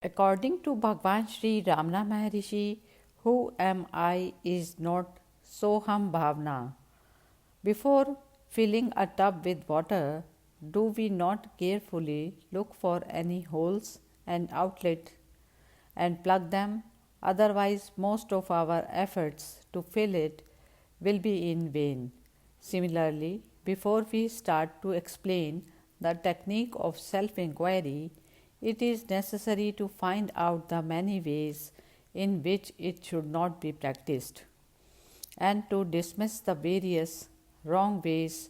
According to Bhagwan Sri Ramana Maharishi, who am I is not Soham Bhavna. Before filling a tub with water, do we not carefully look for any holes and outlets and plug them? Otherwise, most of our efforts to fill it will be in vain. Similarly, before we start to explain the technique of self inquiry, it is necessary to find out the many ways in which it should not be practiced and to dismiss the various wrong ways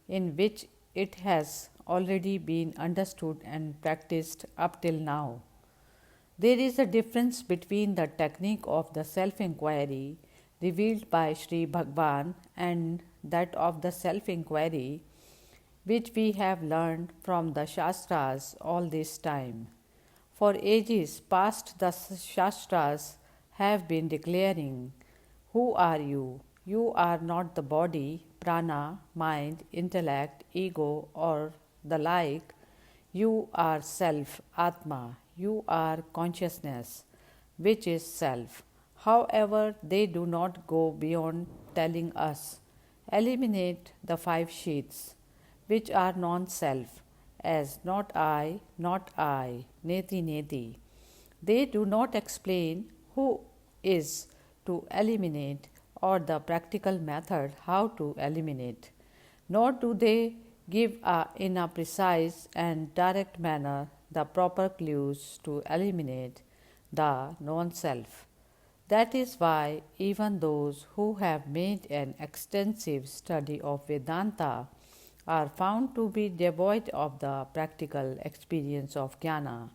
in which it has already been understood and practiced up till now. There is a difference between the technique of the self inquiry revealed by Sri Bhagwan and that of the self inquiry which we have learned from the Shastras all this time. For ages past, the Shastras have been declaring, who are you? You are not the body, prana, mind, intellect, ego, or the like. You are self, Atma. You are consciousness, which is self. However, they do not go beyond telling us, eliminate the five sheaths, which are non self, as not I, neti neti. They do not explain who is to eliminate or the practical method how to eliminate, nor do they give in a precise and direct manner the proper clues to eliminate the non self. That is why even those who have made an extensive study of Vedanta are found to be devoid of the practical experience of jnana,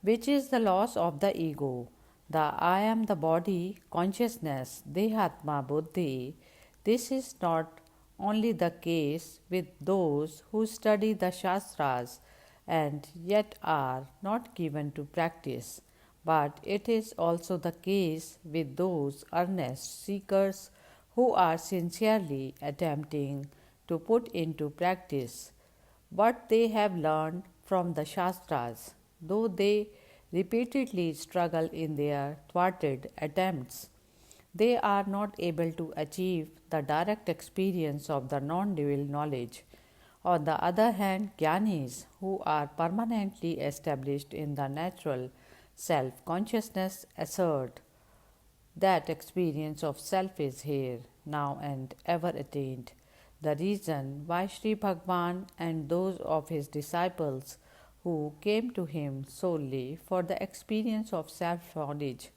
which is the loss of the ego. The I am the body, consciousness, Dehatma Buddhi. This is not only the case with those who study the Shastras and yet are not given to practice, but it is also the case with those earnest seekers who are sincerely attempting to put into practice what they have learned from the Shastras, though they repeatedly struggle in their thwarted attempts. They are not able to achieve the direct experience of the non dual knowledge. On the other hand, jnanis who are permanently established in the natural self consciousness assert that experience of self is here, now, and ever attained. The reason why Sri Bhagwan and those of his disciples who came to him solely for the experience of self knowledge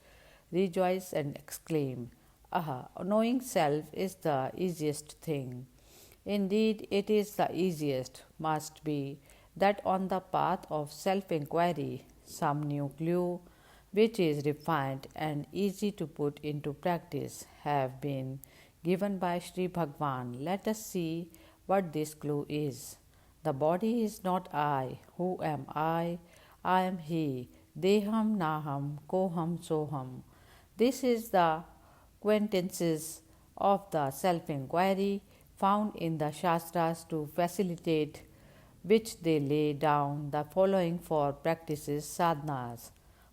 rejoice and exclaim, aha, knowing self is the easiest thing. Indeed, it is the easiest, must be, that on the path of self inquiry, some new clue, which is refined and easy to put into practice, have been given by Sri Bhagwan. Let us see what this clue is. The body is not I. Who am I? I am He. Deham Naham Koham Soham. This is the quintessence of the self inquiry found in the Shastras, to facilitate which they lay down the following four practices sadhanas.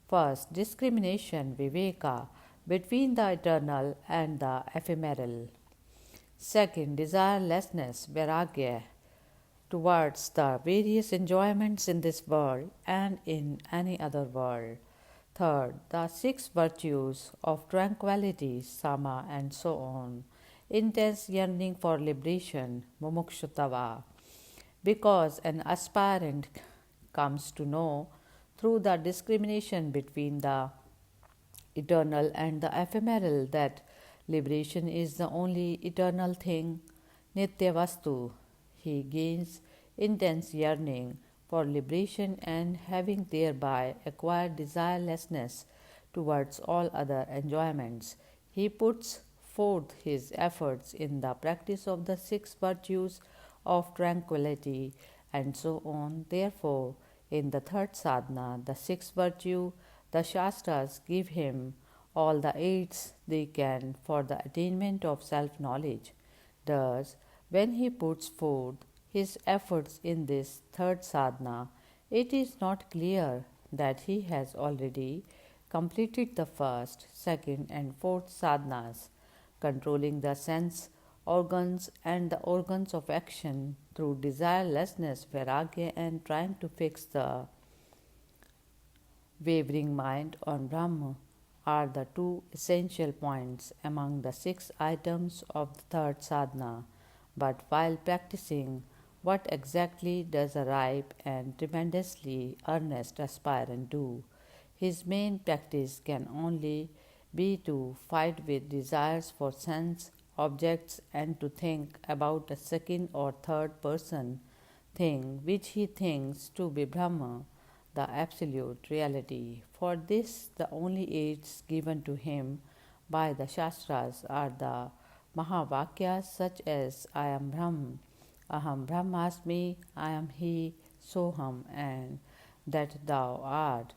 First, discrimination viveka between the eternal and the ephemeral. Second, desirelessness vairagya towards the various enjoyments in this world and in any other world. Third, the six virtues of tranquility, sama, and so on. Intense yearning for liberation, mumukshutava, because an aspirant comes to know through the discrimination between the eternal and the ephemeral that liberation is the only eternal thing, nitya vastu. He gains intense yearning for liberation and having thereby acquired desirelessness towards all other enjoyments, he puts forth his efforts in the practice of the six virtues of tranquility and so on. Therefore, in the third sadhana, the sixth virtue, the Shastras give him all the aids they can for the attainment of self knowledge. Thus, when he puts forth his efforts in this third sadhana, it is not clear that he has already completed the first, second, and fourth sadhanas, controlling the sense organs and the organs of action through desirelessness, vairagya, and trying to fix the wavering mind on Brahma are the two essential points among the 6 items of the third sadhana. But while practicing, what exactly does a ripe and tremendously earnest aspirant do? His main practice can only be to fight with desires for sense objects and to think about a second or third person thing which he thinks to be Brahma, the absolute reality. For this, the only aids given to him by the Shastras are the Mahavakyas such as I am Brahm, Aham Brahmasmi, I am He, Soham, and that thou art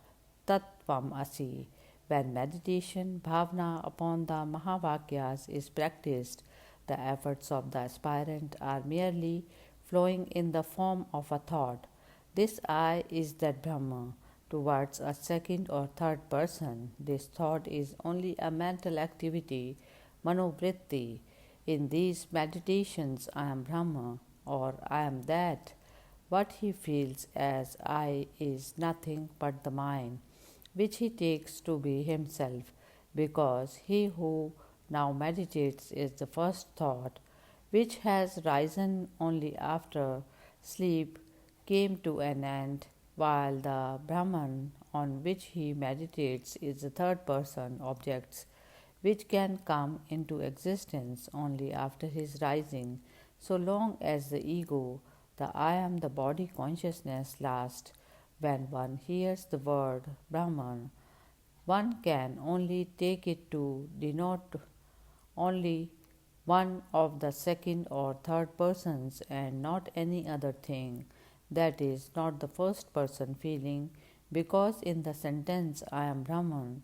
Tattvam Asi. When meditation, bhavana upon the Mahavakyas is practiced, the efforts of the aspirant are merely flowing in the form of a thought. This I is that Brahma. Towards a second or third person, this thought is only a mental activity, manovritti. In these meditations, I am Brahma or I am that. What he feels as I is nothing but the mind, which he takes to be himself, because he who now meditates is the first thought, which has risen only after sleep came to an end, while the Brahman on which he meditates is the third person objects, which can come into existence only after his rising. So long as the ego, the I am the body consciousness lasts, when one hears the word Brahman, one can only take it to denote only one of the second or third persons and not any other thing. That is not the first person feeling, because in the sentence I am Brahman,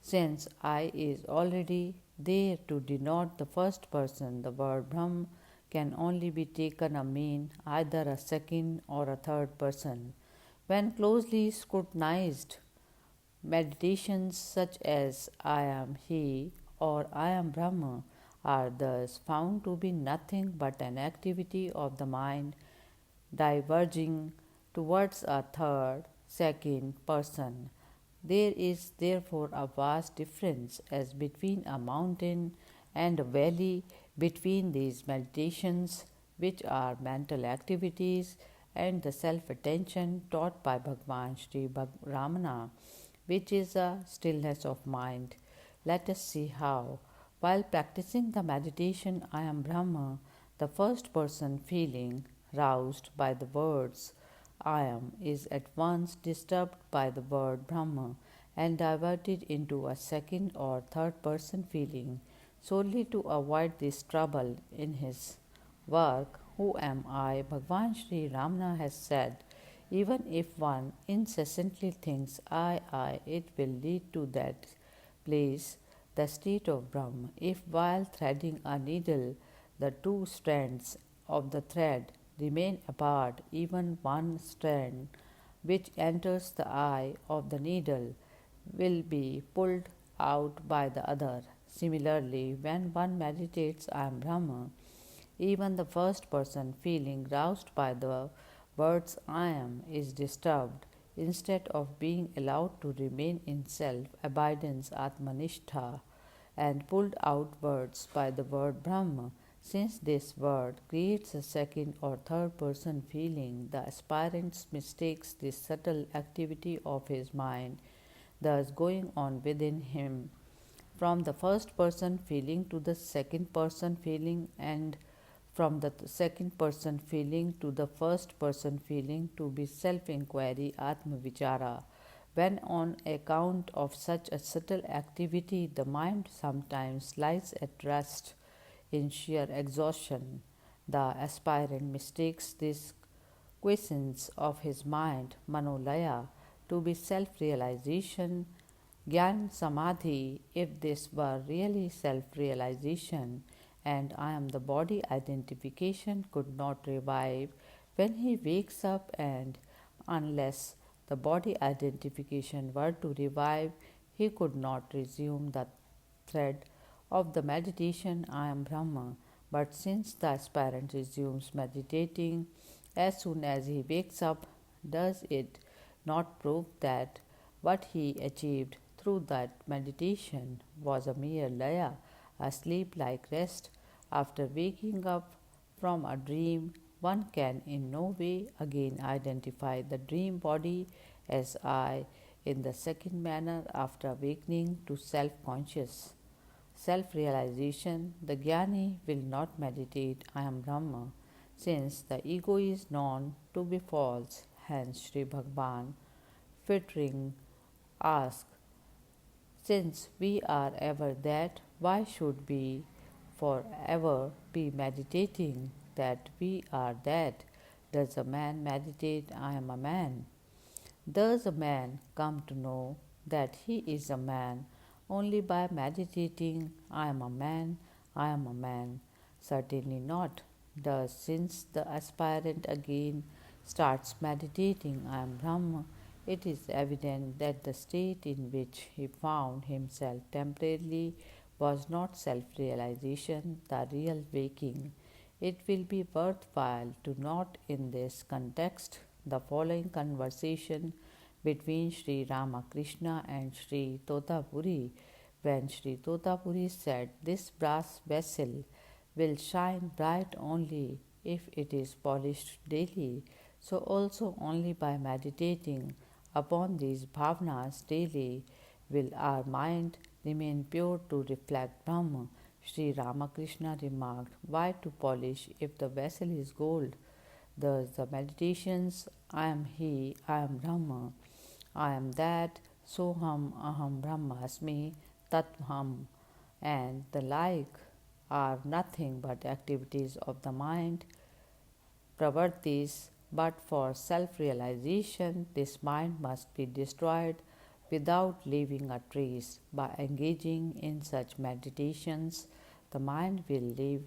since I is already there to denote the first person, the word Brahm can only be taken to mean either a second or a third person. When closely scrutinized, meditations such as I am He or I am Brahma are thus found to be nothing but an activity of the mind diverging towards a third, second person. There is therefore a vast difference as between a mountain and a valley between these meditations, which are mental activities, and the self attention taught by Bhagwan Sri Ramana, which is a stillness of mind. Let us see how. While practicing the meditation I am Brahma, the first person feeling roused by the words I am is at once disturbed by the word Brahma and diverted into a second or third person feeling solely to avoid this trouble in his work. Who am I? Bhagwan Sri Ramana has said, even if one incessantly thinks I, it will lead to that place, the state of Brahma. If while threading a needle, the two strands of the thread remain apart, even one strand which enters the eye of the needle will be pulled out by the other. Similarly, when one meditates I am Brahma, even the first person feeling roused by the words I am is disturbed. Instead of being allowed to remain in self abidance Atmanishtha and pulled outwards by the word Brahma, since this word creates a second or third person feeling, the aspirant mistakes this subtle activity of his mind, thus going on within him, from the first person feeling to the second person feeling, and from the second person feeling to the first person feeling, to be self inquiry Atma Vichara. When, on account of such a subtle activity, the mind sometimes lies at rest in sheer exhaustion, the aspirant mistakes this quiescence of his mind, Manolaya, to be self realization, Gyan Samadhi, if this were really self realization, and I am the body identification could not revive when he wakes up, and unless the body identification were to revive, he could not resume the thread of the meditation I am Brahma. But since the aspirant resumes meditating as soon as he wakes up, does it not prove that what he achieved through that meditation was a mere laya, a sleep like rest? After waking up from a dream, one can in no way again identify the dream body as I in the second manner after awakening to self conscious self realization. The Jnani will not meditate I am Brahma, since the ego is known to be false. Hence, Sri Bhagavan, fitting, asks, since we are ever that, why should we forever be meditating that we are that? Does a man meditate I am a man? Does a man come to know that he is a man only by meditating I am a man, I am a man? Certainly not. Thus, since the aspirant again starts meditating I am Brahma, it is evident that the state in which he found himself temporarily was not self realization, the real waking. It will be worthwhile to note in this context the following conversation between Sri Ramakrishna and Sri Totapuri, when Sri Totapuri said, "This brass vessel will shine bright only if it is polished daily, so also only by meditating upon these bhavnas daily will our mind remain pure to reflect Brahma." Sri Ramakrishna remarked, "Why to polish if the vessel is gold?" Thus, the meditations I am He, I am Brahma, I am that, Soham, Aham Brahmasmi, Tatham, and the like are nothing but activities of the mind, pravartis, but for self realization, this mind must be destroyed without leaving a trace. By engaging in such meditations, the mind will live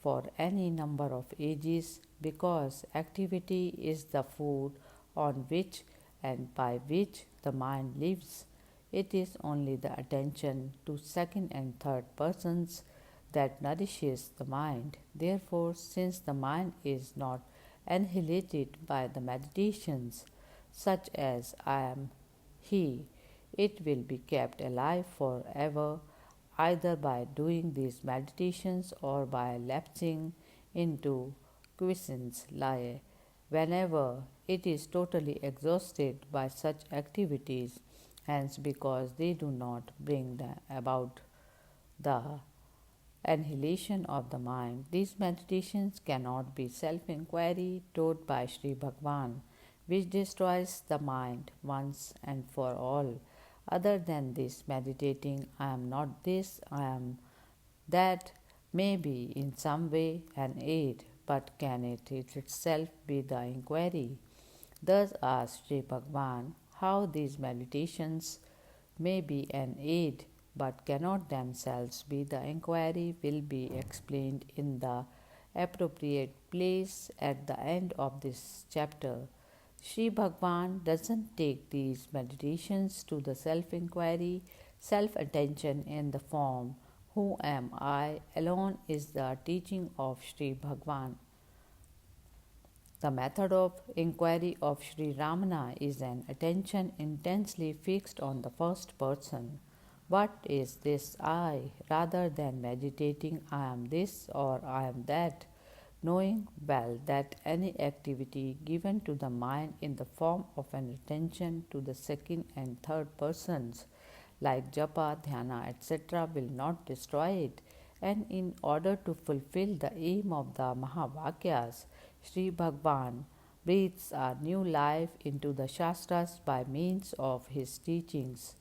for any number of ages, because activity is the food on which and by which the mind lives. It is only the attention to second and third persons that nourishes the mind. Therefore, since the mind is not annihilated by the meditations such as I am He, it will be kept alive forever, either by doing these meditations or by lapsing into quiescence lie whenever it is totally exhausted by such activities. Hence, because they do not bring about the annihilation of the mind, these meditations cannot be self inquiry taught by Sri Bhagavan, which destroys the mind once and for all. Other than this, meditating I am not this, I am that may be in some way an aid, but can it itself be the inquiry? Thus asked Sri Bhagavan, how these meditations may be an aid but cannot themselves be the inquiry will be explained in the appropriate place at the end of this chapter. Sri Bhagavan doesn't take these meditations to the self inquiry, self attention in the form who am I alone is the teaching of Sri Bhagavan. The method of inquiry of Sri Ramana is an attention intensely fixed on the first person. What is this I? Rather than meditating I am this or I am that, knowing well that any activity given to the mind in the form of an attention to the second and third persons, like japa, dhyana, etc., will not destroy it. And in order to fulfill the aim of the Mahavakyas, Sri Bhagavan breathes a new life into the Shastras by means of his teachings.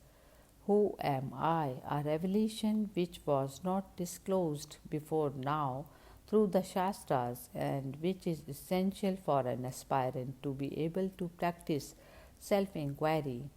Who am I? A revelation which was not disclosed before now through the Shastras, and which is essential for an aspirant to be able to practice self inquiry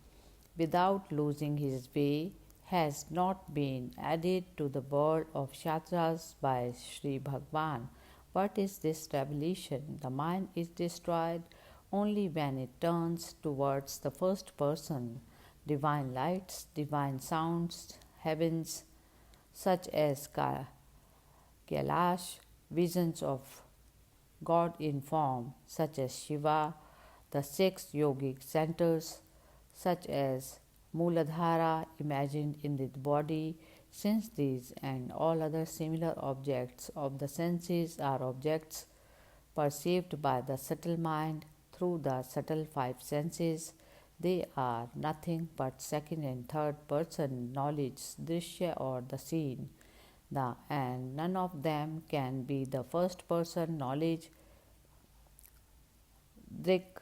without losing his way, has not been added to the world of Shastras by Sri Bhagavan. What is this revelation? The mind is destroyed only when it turns towards the first person. Divine lights, divine sounds, heavens such as Kailash, visions of God in form such as Shiva, the six yogic centers such as Muladhara imagined in the body, since these and all other similar objects of the senses are objects perceived by the subtle mind through the subtle five senses, they are nothing but second and third person knowledge, drishya or the seen. And none of them can be the first person knowledge, Drik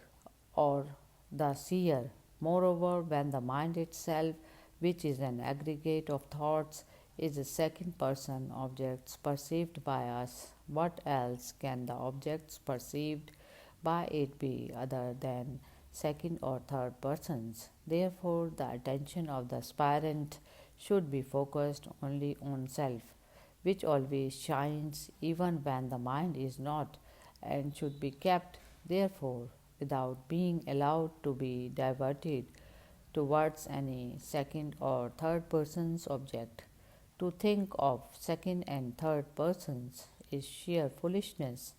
or the seer. Moreover, when the mind itself, which is an aggregate of thoughts, is a second person objects perceived by us, what else can the objects perceived by it be other than second or third persons? Therefore, the attention of the aspirant should be focused only on self, which always shines even when the mind is not, and should be kept, therefore, without being allowed to be diverted towards any second or third person's object. To think of second and third persons is sheer foolishness,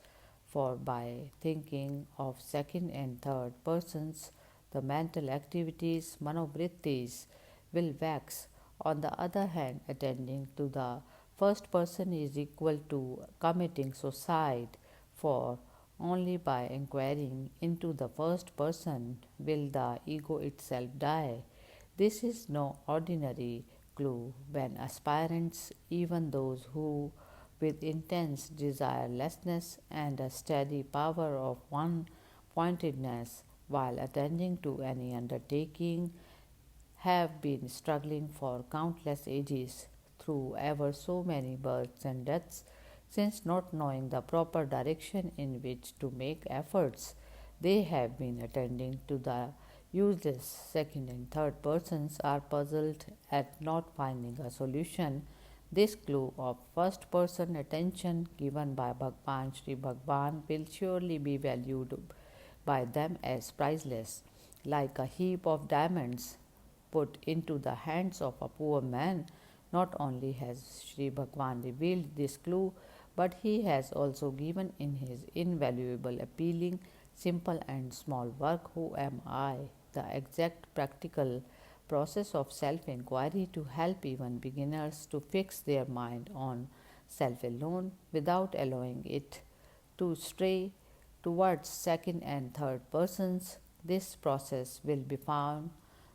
for by thinking of second and third persons, the mental activities, manovrittis, will wax. On the other hand, attending to the first person is equal to committing suicide, for only by inquiring into the first person will the ego itself die. This is no ordinary clue when aspirants, even those who, with intense desirelessness and a steady power of one pointedness, while attending to any undertaking, have been struggling for countless ages through ever so many births and deaths, since not knowing the proper direction in which to make efforts, they have been attending to the useless second and third persons, are puzzled at not finding a solution. This clue of first person attention given by Bhagwan Sri Bhagwan will surely be valued by them as priceless, like a heap of diamonds put into the hands of a poor man. Not only has Sri Bhagwan revealed this clue, but he has also given in his invaluable, appealing, simple, and small work, Who Am I? The exact practical process of self inquiry to help even beginners to fix their mind on self alone without allowing it to stray towards second and third persons. This process will be found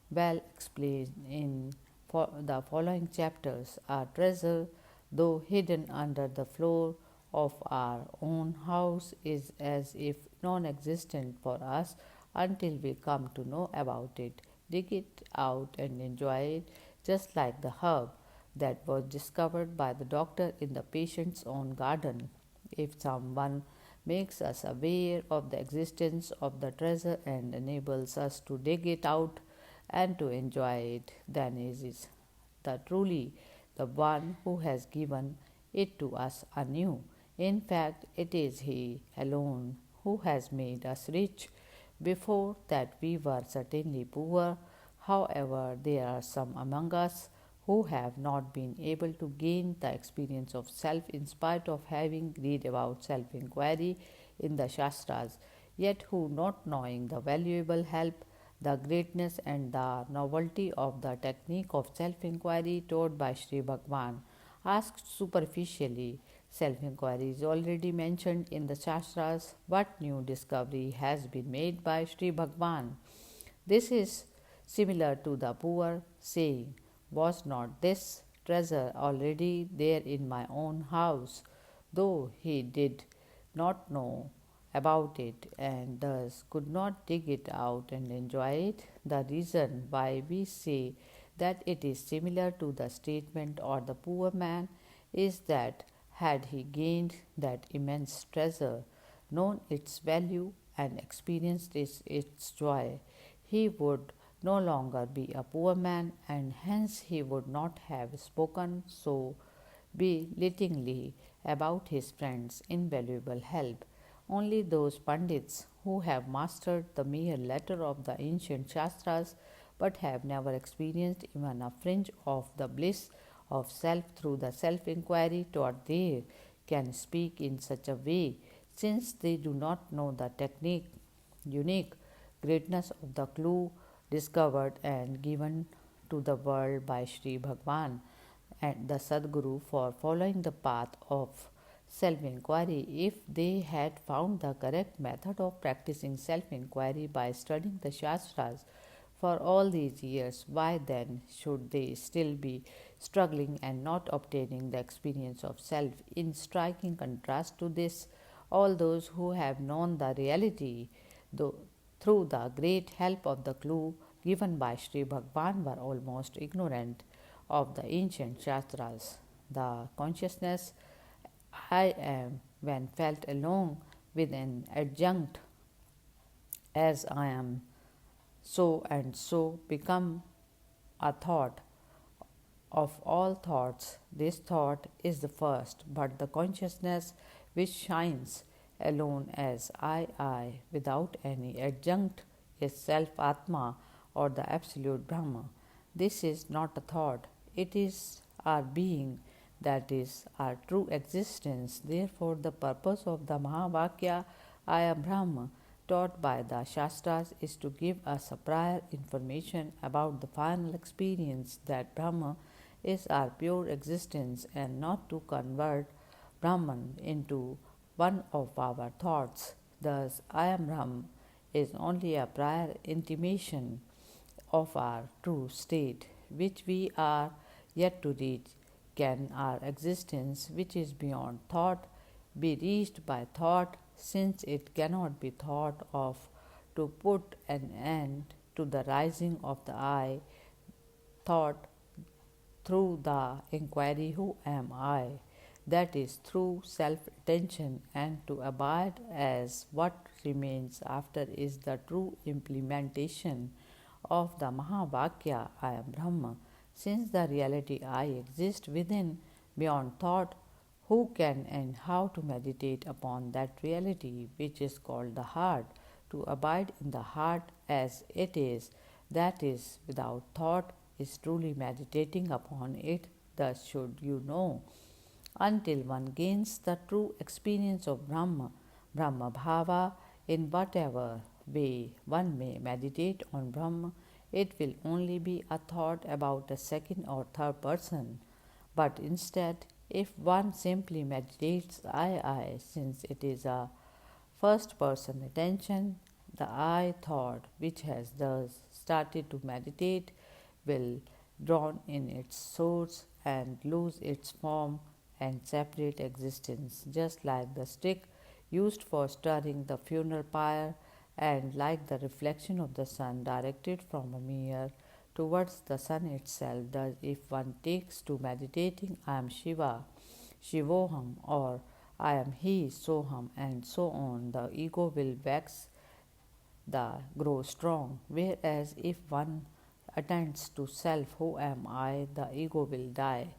well explained in the following chapters. Our treasure, though hidden under the floor of our own house, is as if non existent for us until we come to know about it, dig it out, and enjoy it, just like the herb that was discovered by the doctor in the patient's own garden. If someone makes us aware of the existence of the treasure and enables us to dig it out and to enjoy it, then it is the truly the one who has given it to us anew. In fact, it is He alone who has made us rich. Before that, we were certainly poor. However, there are some among us who have not been able to gain the experience of self in spite of having read about self inquiry in the Shastras, yet who, not knowing the valuable help, the greatness, and the novelty of the technique of self inquiry taught by Sri Bhagwan, asked superficially, self inquiry is already mentioned in the Shastras. What new discovery has been made by Sri Bhagwan? This is similar to the poor saying, Was not this treasure already there in my own house? Though he did not know about it and thus could not dig it out and enjoy it. The reason why we say that it is similar to the statement or the poor man is that had he gained that immense treasure, known its value, and experienced its joy, he would no longer be a poor man, and hence he would not have spoken so belittlingly about his friend's invaluable help. Only those Pandits who have mastered the mere letter of the ancient Shastras but have never experienced even a fringe of the bliss of self through the self inquiry taught there can speak in such a way, since they do not know the technique, unique greatness of the clue discovered and given to the world by Sri Bhagwan and the Sadguru for following the path of self inquiry. If they had found the correct method of practicing self inquiry by studying the Shastras for all these years, why then should they still be struggling and not obtaining the experience of self? In striking contrast to this, all those who have known the reality, though through the great help of the clue given by Sri Bhagwan, were almost ignorant of the ancient Shastras. The consciousness I am, when felt alone with an adjunct as I am, so and so, become a thought of all thoughts. This thought is the first, but the consciousness which shines alone as I, without any adjunct, is self Atma or the absolute Brahma. This is not a thought, it is our being, that is our true existence. Therefore, the purpose of the Mahavakya I am Brahma taught by the Shastras is to give us a prior information about the final experience that Brahma is our pure existence and not to convert Brahman into one of our thoughts. Thus, I am Brahman is only a prior intimation of our true state, which we are yet to reach. Can our existence, which is beyond thought, be reached by thought, since it cannot be thought of to put an end to the rising of the I, thought through the inquiry, who am I? That is through self attention, and to abide as what remains after is the true implementation of the Mahavakya I am Brahma. Since the reality I exists within, beyond thought, who can and how to meditate upon that reality which is called the heart? To abide in the heart as it is, that is, without thought, is truly meditating upon it. Thus should you know. Until one gains the true experience of Brahma, Brahma Bhava, in whatever way one may meditate on Brahma, it will only be a thought about a second or third person. But instead, if one simply meditates I, since it is a first person attention, the I thought, which has thus started to meditate, will drown in its source and lose its form and separate existence, just like the stick used for stirring the funeral pyre and like the reflection of the sun directed from a mirror towards the sun itself. Thus, if one takes to meditating, I am Shiva, Shivoham, or I am He, Soham, and so on, the ego will wax the grow strong. Whereas if one attends to self, who am I, the ego will die.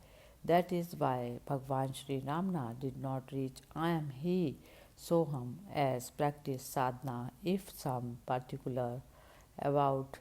That is why Bhagwan Sri Ramna did not reach I am He, Soham as practice sadhana. If some particular about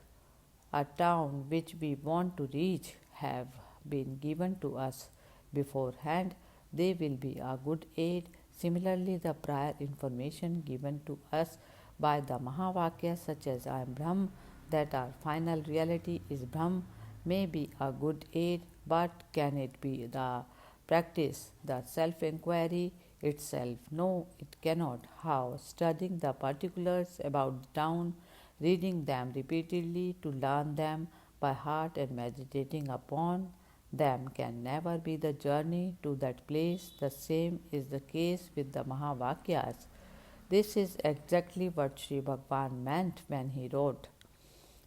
a town which we want to reach have been given to us beforehand, they will be a good aid. Similarly, the prior information given to us by the Mahavakya, such as I am Brahm, that our final reality is Brahm, may be a good aid, but can it be the practice, the self inquiry itself? No, it cannot. How? Studying the particulars about the town, reading them repeatedly to learn them by heart, and meditating upon them can never be the journey to that place. The same is the case with the Mahavakyas. This is exactly what Sri Bhagwan meant when he wrote,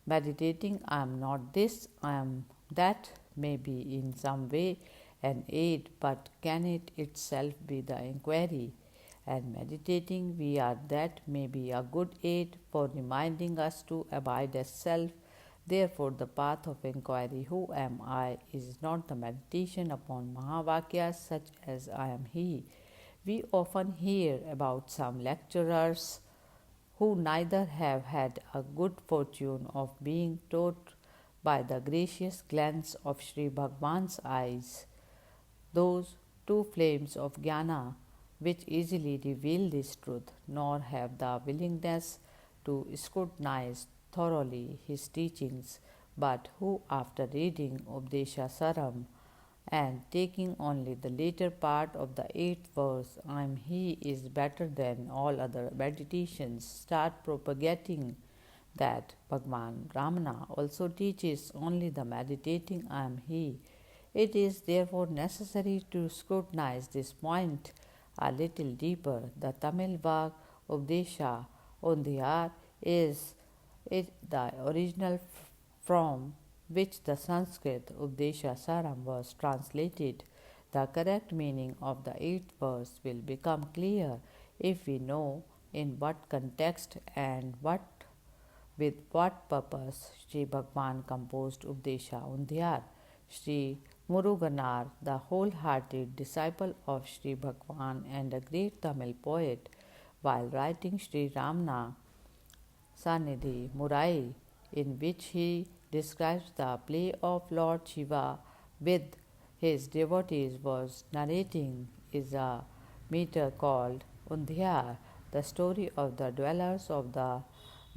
meditating, I am not this, I am that, may be in some way an aid, but can it itself be the inquiry? And meditating, we are that, may be a good aid for reminding us to abide as self. Therefore, the path of inquiry, who am I, is not the meditation upon Mahavakyas such as I am He, We often hear about some lecturers who neither have had a good fortune of being taught by the gracious glance of Sri Bhagwan's eyes, those two flames of jnana which easily reveal this truth, nor have the willingness to scrutinize thoroughly his teachings, but who, after reading Updesha Saram and taking only the later part of the eighth verse, I am He is better than all other meditations, start propagating that Bhagwan Ramana also teaches only the meditating I am He. It is therefore necessary to scrutinize this point a little deeper. The Tamil Vag Updesha, on the other, is it the original from which the Sanskrit Updesha Saram was translated. The correct meaning of the eighth verse will become clear if we know in what context and with what purpose Sri Bhagwan composed Updesha Undhiyar. Sri Muruganar, the wholehearted disciple of Sri Bhagwan and a great Tamil poet, while writing Sri Ramana Sanidhi Murai, in which he describes the play of Lord Shiva with his devotees, was narrating is a meter called Undhya, the story of the dwellers of the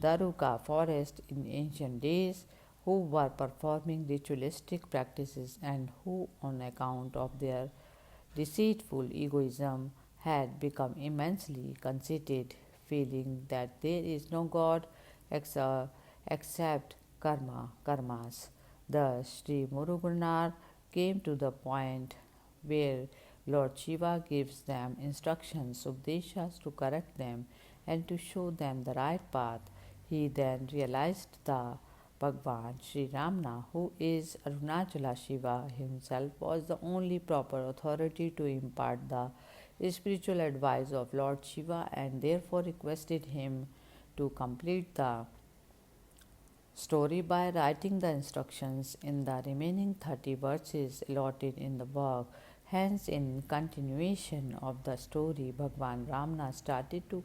Daruka forest in ancient days who were performing ritualistic practices and who, on account of their deceitful egoism, had become immensely conceited, feeling that there is no God except karmas. Thus, Sri Muruganar came to the point where Lord Shiva gives them instructions, Updeshas, to correct them and to show them the right path. He then realized the Bhagwan Sri Ramana, who is Arunachala Shiva himself, was the only proper authority to impart the spiritual advice of Lord Shiva and therefore requested him to complete the story by writing the instructions in the remaining 30 verses allotted in the work. Hence, in continuation of the story, Bhagwan Ramana started to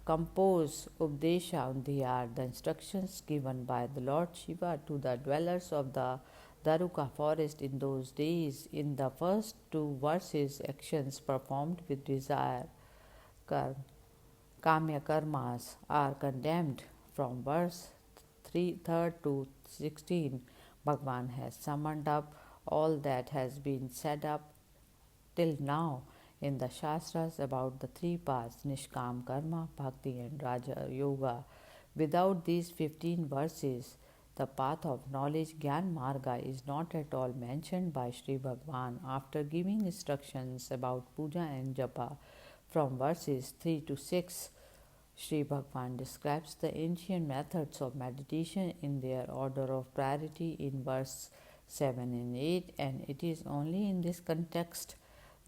compose Updesha Undhiyar, the instructions given by the Lord Shiva to the dwellers of the Daruka forest in those days. In the first two verses, actions performed with desire, Kamya karmas, are condemned. From verse 3 to 16, Bhagwan has summoned up all that has been said up till now in the Shastras about the three paths Nishkam Karma, Bhakti, and Raja Yoga. Without these 15 verses, the path of knowledge Gyan Marga is not at all mentioned by Sri Bhagwan. After giving instructions about puja and japa from verses 3 to 6, Sri Bhagwan describes the ancient methods of meditation in their order of priority in verse 7 and 8, and it is only in this context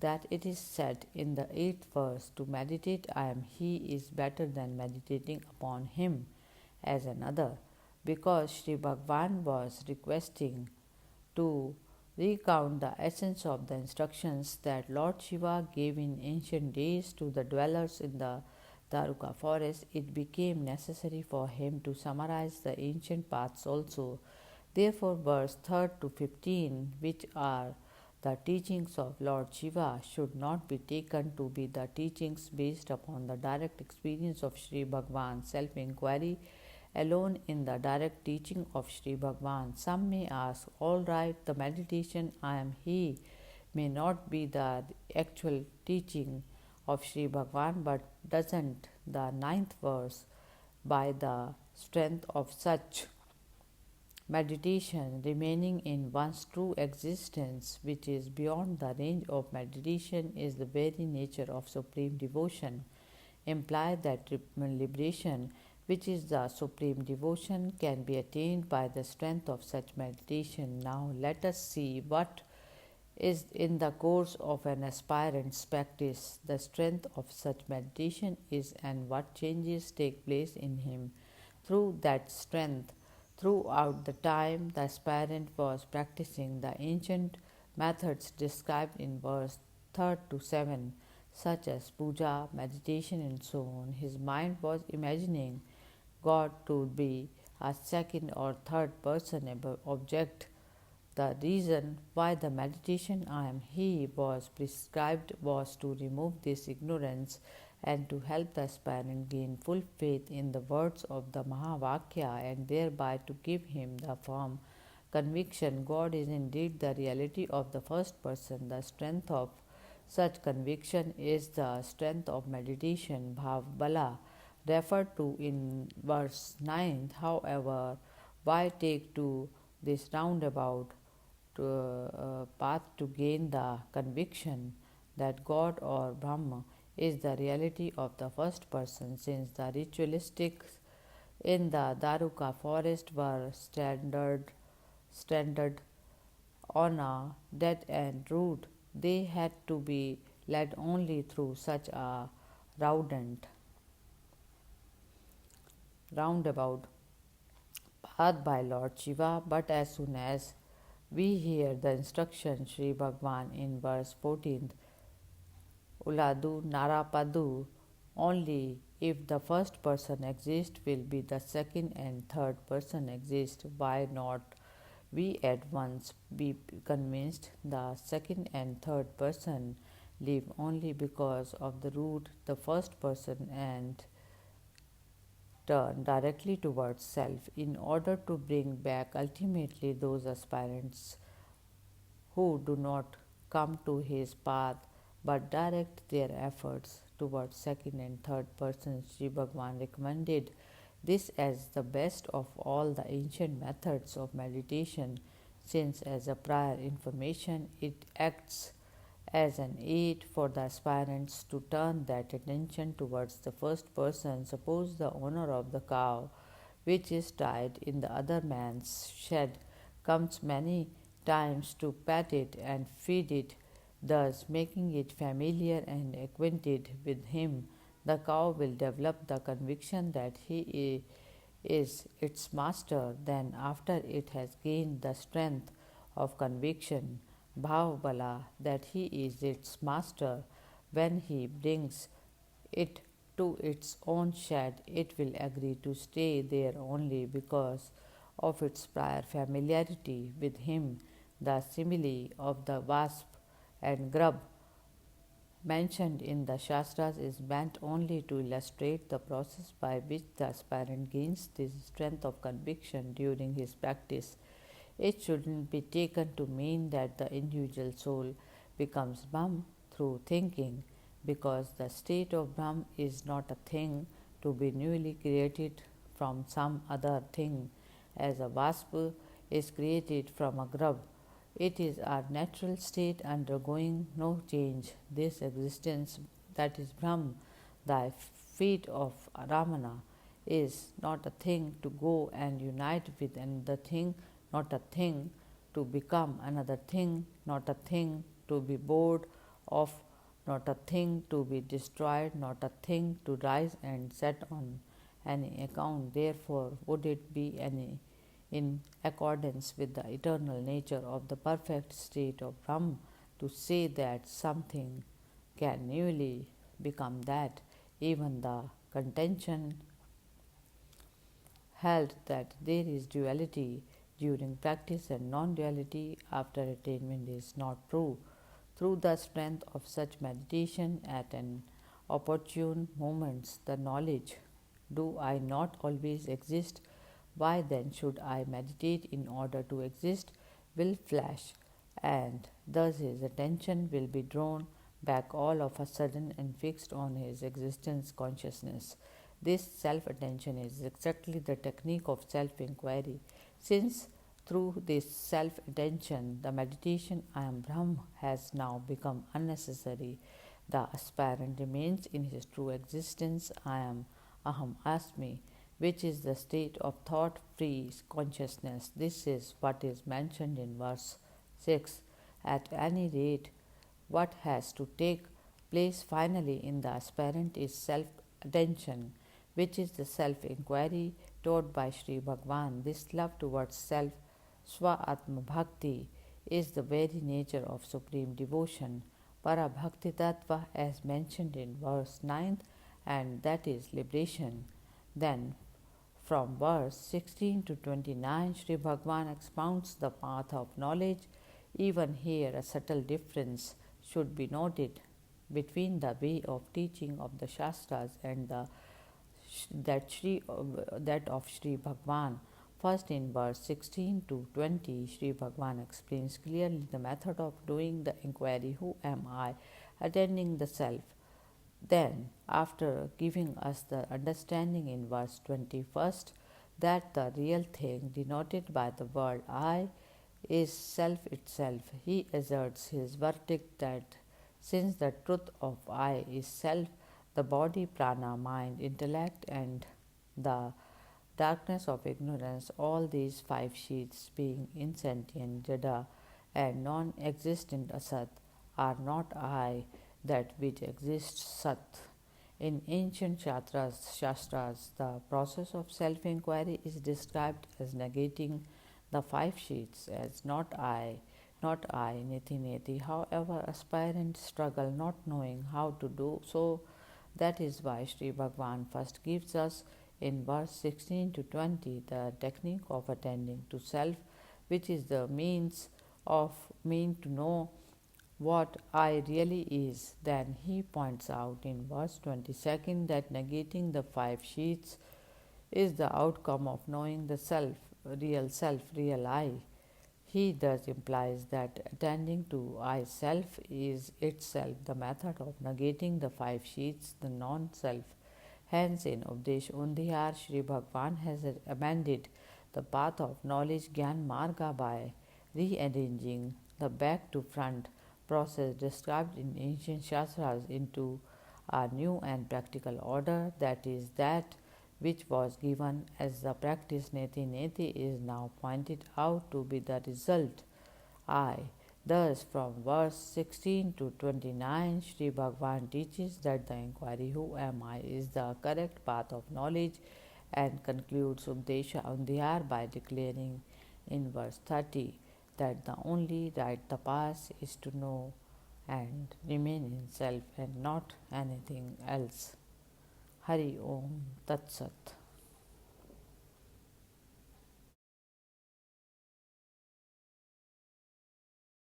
that it is said in the 8th verse to meditate I am He is better than meditating upon Him as another, because Sri Bhagwan was requesting to recount the essence of the instructions that Lord Shiva gave in ancient days to the dwellers in the Daruka forest. It became necessary for him to summarize the ancient paths also. Therefore, verse 3 to 15, which are the teachings of Lord Shiva, should not be taken to be the teachings based upon the direct experience of Sri Bhagwan. Self-inquiry alone in the direct teaching of Sri Bhagwan. Some may ask, all right, the meditation I am He may not be the actual teaching of Sri Bhagwan, but doesn't the ninth verse, by the strength of such meditation remaining in one's true existence, which is beyond the range of meditation, is the very nature of supreme devotion, imply that liberation, which is the supreme devotion, can be attained by the strength of such meditation. Now let us see what is in the course of an aspirant's practice the strength of such meditation is, and what changes take place in him through that strength. Throughout the time the aspirant was practicing the ancient methods described in verse third to seven, such as puja, meditation, and so on. His mind was imagining God to be a second or third person object. The reason why the meditation I am He was prescribed was to remove this ignorance and to help the aspirant gain full faith in the words of the Mahavakya and thereby to give him the firm conviction God is indeed the reality of the first person. The strength of such conviction is the strength of meditation, Bhav Bala, referred to in verse 9. However, why take to this roundabout path to gain the conviction that God or Brahma is the reality of the first person, since the ritualistics in the Daruka forest were stranded on a dead end route. They had to be led only through such a roundabout roundabout path by Lord Shiva. But as soon as we hear the instruction Sri Bhagwan in verse 14, Uladu Narapadu, only if the first person exists will be the second and third person exist. Why not we at once be convinced the second and third person live only because of the root the first person and turn directly towards self in order to bring back ultimately those aspirants who do not come to his path but direct their efforts towards second and third persons. Sri Bhagwan recommended this as the best of all the ancient methods of meditation, since as a prior information it acts as an aid for the aspirants to turn that attention towards the first person. Suppose the owner of the cow, which is tied in the other man's shed, comes many times to pat it and feed it, thus making it familiar and acquainted with him. The cow will develop the conviction that he is its master. Then, after it has gained the strength of conviction, Bhavbala, that he is its master, when he brings it to its own shed, it will agree to stay there only because of its prior familiarity with him. The simile of the wasp and grub mentioned in the Shastras is meant only to illustrate the process by which the aspirant gains this strength of conviction during his practice. It shouldn't be taken to mean that the individual soul becomes Brahm through thinking, because the state of Brahm is not a thing to be newly created from some other thing, as a wasp is created from a grub. It is our natural state undergoing no change. This existence, that is Brahm, the feet of Ramana, is not a thing to go and unite with another thing, not a thing to become another thing, not a thing to be bored of, not a thing to be destroyed, not a thing to rise and set on any account. Therefore, would it be any in accordance with the eternal nature of the perfect state of Brahm to say that something can newly become that? Even the contention held that there is duality during practice and non duality after attainment is not true. Through the strength of such meditation at an opportune moments, the knowledge, do I not always exist? Why then should I meditate in order to exist? Will flash, and thus his attention will be drawn back all of a sudden and fixed on his existence consciousness. This self attention is exactly the technique of self inquiry, since through this self attention the meditation I am Brahm has now become unnecessary. The aspirant remains in his true existence I am Aham Asmi, which is the state of thought free consciousness. This is what is mentioned in verse 6. At any rate, what has to take place finally in the aspirant is self attention, which is the self inquiry taught by Sri Bhagwan. This love towards self, Swa Atma Bhakti, is the very nature of supreme devotion. Parabhakti Tattva as mentioned in verse 9, and that is liberation. Then from verse 16 to 29, Sri Bhagwan expounds the path of knowledge. Even here, a subtle difference should be noted between the way of teaching of the Shastras and that of Sri Bhagwan. First, in verse 16 to 20, Sri Bhagwan explains clearly the method of doing the inquiry, who am I, attending the self. Then, after giving us the understanding in verse 21st that the real thing denoted by the word I is self itself, he asserts his verdict that since the truth of I is self, the body, prana, mind, intellect, and the darkness of ignorance, all these five sheets being insentient, jada, and non existent asat, are not I, that which exists sat. In ancient shastras, the process of self inquiry is described as negating the five sheets as not I, neti neti. However, aspirants struggle not knowing how to do so. That is why Sri Bhagwan first gives us in verse 16 to 20 the technique of attending to self, which is the mean to know what I really is. Then he points out in verse 22nd that negating the five sheets is the outcome of knowing the self, real I. He thus implies that attending to I self is itself the method of negating the five sheets, the non self. Hence, in Updesh Undhiyar, Sri Bhagwan has amended the path of knowledge Gyan Marga by rearranging the back to front process described in ancient Shastras into a new and practical order, that is, that which was given as the practice neti neti is now pointed out to be the result I. Thus, from verse 16 to 29, Sri Bhagwan teaches that the inquiry, who am I, is the correct path of knowledge, and concludes Updesha Undhiyar by declaring in verse 30 that the only right tapas is to know and remain in self and not anything else. Hari Om Tat Sat.